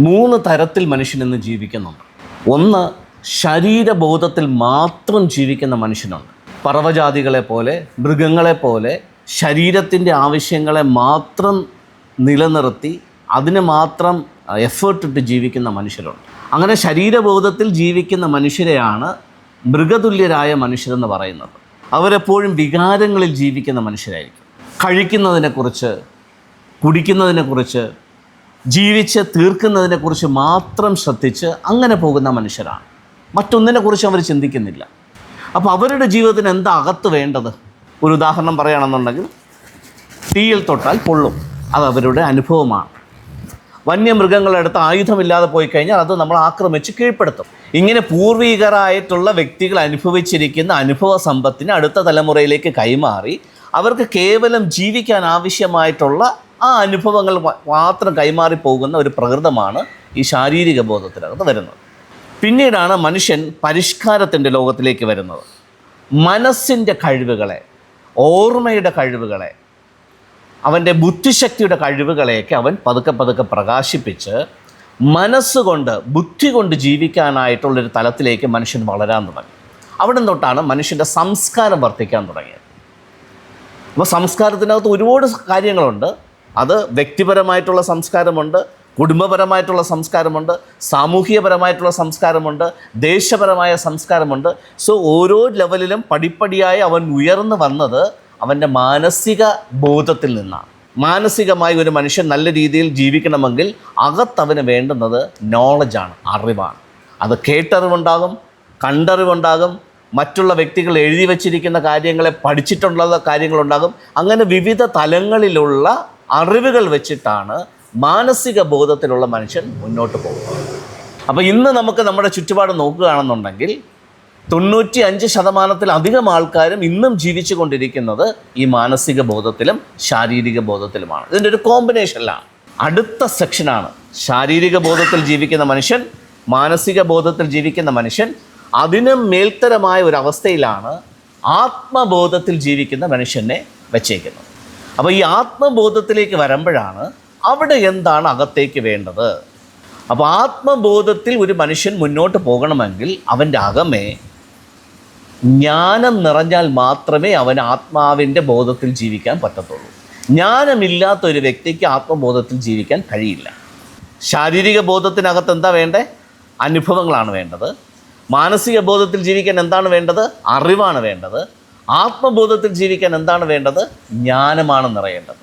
മൂന്ന് തരത്തിൽ മനുഷ്യൻ ഇന്ന് ജീവിക്കുന്നുണ്ട്. ഒന്ന്, ശരീരബോധത്തിൽ മാത്രം ജീവിക്കുന്ന മനുഷ്യനുണ്ട്. പറവജാതികളെ പോലെ, മൃഗങ്ങളെ പോലെ ശരീരത്തിൻ്റെ ആവശ്യങ്ങളെ മാത്രം നിലനിർത്തി അതിന് മാത്രം എഫേർട്ട് ഇട്ട് ജീവിക്കുന്ന മനുഷ്യരുണ്ട്. അങ്ങനെ ശരീരബോധത്തിൽ ജീവിക്കുന്ന മനുഷ്യരെയാണ് മൃഗതുല്യരായ മനുഷ്യരെന്ന് പറയുന്നത്. അവരെപ്പോഴും വികാരങ്ങളിൽ ജീവിക്കുന്ന മനുഷ്യരായിരിക്കും. കഴിക്കുന്നതിനെക്കുറിച്ച്, കുടിക്കുന്നതിനെക്കുറിച്ച്, ജീവിച്ച് തീർക്കുന്നതിനെക്കുറിച്ച് മാത്രം ശ്രദ്ധിച്ച് അങ്ങനെ പോകുന്ന മനുഷ്യരാണ്. മറ്റൊന്നിനെക്കുറിച്ച് അവർ ചിന്തിക്കുന്നില്ല. അപ്പോൾ അവരുടെ ജീവിതത്തിന് എന്താ അകത്ത് വേണ്ടത്? ഒരു ഉദാഹരണം പറയുകയാണെന്നുണ്ടെങ്കിൽ, തീയിൽ തൊട്ടാൽ പൊള്ളും, അത് അവരുടെ അനുഭവമാണ്. വന്യമൃഗങ്ങളെടുത്ത് ആയുധമില്ലാതെ പോയി കഴിഞ്ഞാൽ അത് നമ്മൾ ആക്രമിച്ച് കീഴ്പ്പെടുത്തും. ഇങ്ങനെ പൂർവികരായിട്ടുള്ള വ്യക്തികൾ അനുഭവിച്ചിരിക്കുന്ന അനുഭവ സമ്പത്തിനെ അടുത്ത തലമുറയിലേക്ക് കൈമാറി അവർക്ക് കേവലം ജീവിക്കാൻ ആവശ്യമായിട്ടുള്ള ആ അനുഭവങ്ങൾ മാത്രം കൈമാറി പോകുന്ന ഒരു പ്രകൃതമാണ് ഈ ശാരീരിക ബോധത്തിനകത്ത് വരുന്നത്. പിന്നീടാണ് മനുഷ്യൻ പരിഷ്കാരത്തിൻ്റെ ലോകത്തിലേക്ക് വരുന്നത്. മനസ്സിൻ്റെ കഴിവുകളെ, ഓർമ്മയുടെ കഴിവുകളെ, അവൻ്റെ ബുദ്ധിശക്തിയുടെ കഴിവുകളെയൊക്കെ അവൻ പതുക്കെ പതുക്കെ പ്രകാശിപ്പിച്ച് മനസ്സുകൊണ്ട്, ബുദ്ധി കൊണ്ട് ജീവിക്കാനായിട്ടുള്ളൊരു തലത്തിലേക്ക് മനുഷ്യൻ വളരാൻ തുടങ്ങി. അവിടെ തൊട്ടാണ് മനുഷ്യൻ്റെ സംസ്കാരം വർദ്ധിക്കാൻ തുടങ്ങിയത്. അപ്പോൾ സംസ്കാരത്തിനകത്ത് ഒരുപാട് കാര്യങ്ങളുണ്ട്. അത് വ്യക്തിപരമായിട്ടുള്ള സംസ്കാരമുണ്ട്, കുടുംബപരമായിട്ടുള്ള സംസ്കാരമുണ്ട്, സാമൂഹികപരമായിട്ടുള്ള സംസ്കാരമുണ്ട്, ദേശപരമായ സംസ്കാരമുണ്ട്. സോ ഓരോ ലെവലിലും പടിപ്പടിയായി അവൻ ഉയർന്നു വന്നത് അവൻ്റെ മാനസിക ബോധത്തിൽ നിന്നാണ്. മാനസികമായി ഒരു മനുഷ്യൻ നല്ല രീതിയിൽ ജീവിക്കണമെങ്കിൽ അകത്തവന് വേണ്ടുന്നത് നോളജാണ്, അറിവാണ്. അത് കേട്ടറിവുണ്ടാകും, കണ്ടറിവുണ്ടാകും, മറ്റുള്ള വ്യക്തികൾ എഴുതി വച്ചിരിക്കുന്ന കാര്യങ്ങളെ പഠിച്ചിട്ടുള്ള കാര്യങ്ങളുണ്ടാകും. അങ്ങനെ വിവിധ തലങ്ങളിലുള്ള അറിവുകൾ വെച്ചിട്ടാണ് മാനസിക ബോധത്തിലുള്ള മനുഷ്യൻ മുന്നോട്ട് പോകുന്നത്. അപ്പോൾ ഇന്ന് നമുക്ക് നമ്മുടെ ചുറ്റുപാട് നോക്കുകയാണെന്നുണ്ടെങ്കിൽ 95% ആൾക്കാരും ഇന്നും ജീവിച്ചു കൊണ്ടിരിക്കുന്നത് ഈ മാനസിക ബോധത്തിലും ശാരീരിക ബോധത്തിലുമാണ്. ഇതിൻ്റെ ഒരു കോമ്പിനേഷനിലാണ്. അടുത്ത സെക്ഷനാണ് ശാരീരിക ബോധത്തിൽ ജീവിക്കുന്ന മനുഷ്യൻ, മാനസിക ബോധത്തിൽ ജീവിക്കുന്ന മനുഷ്യൻ. അതിനും മേൽത്തരമായ ഒരു അവസ്ഥയിലാണ് ആത്മബോധത്തിൽ ജീവിക്കുന്ന മനുഷ്യനെ വച്ചേക്കുന്നത്. അപ്പോൾ ഈ ആത്മബോധത്തിലേക്ക് വരുമ്പോഴാണ് അവിടെ എന്താണ് അകത്തേക്ക് വേണ്ടത്. അപ്പോൾ ആത്മബോധത്തിൽ ഒരു മനുഷ്യൻ മുന്നോട്ട് പോകണമെങ്കിൽ അവൻ്റെ അകമേ ജ്ഞാനം നിറഞ്ഞാൽ മാത്രമേ അവൻ ആത്മാവിൻ്റെ ബോധത്തിൽ ജീവിക്കാൻ പറ്റത്തുള്ളൂ. ജ്ഞാനമില്ലാത്ത ഒരു വ്യക്തിക്ക് ആത്മബോധത്തിൽ ജീവിക്കാൻ കഴിയില്ല. ശാരീരിക ബോധത്തിനകത്ത് എന്താ വേണ്ടേ? അനുഭവങ്ങളാണ് വേണ്ടത്. മാനസിക ബോധത്തിൽ ജീവിക്കാൻ എന്താണ് വേണ്ടത്? അറിവാണ് വേണ്ടത്. ആത്മബോധത്തിൽ ജീവിക്കാൻ എന്താണ് വേണ്ടത്? ജ്ഞാനമാണ് നിറയേണ്ടത്.